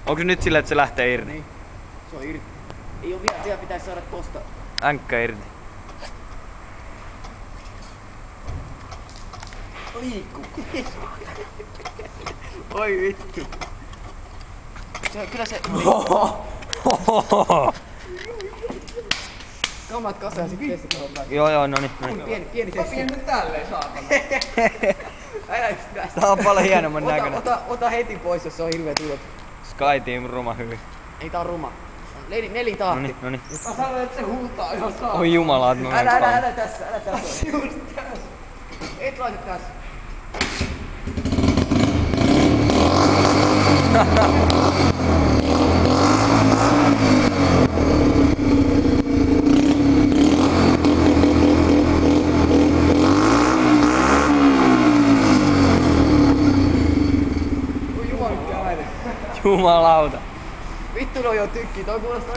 Onko nyt sillä, että se lähtee irti? Niin. Se on irti. Ei oo vielä pitäis saada tosta. Änkkä irti. Liikkuu. Oi vittu. Kyllä se... Kamat kasaan ja sit testataan päin. Joo, noniin. Pieni testi. Pieni tälleen saatana. Älä just näistä. Tää on paljon hienomman näköinen. Ota heti pois, jos se on hirveet ulot. Sky Team ruma hyvin. Ei tää on ruma. Nelitahti. Noniin. Mä sanoin, että se huutaa ihan saa. Oi jumala, että mä menen Älä tässä. Just tässä. Et laita tässä. Jumalauta. Jumalauta. Vittu noi on tykki, toi kuulostaa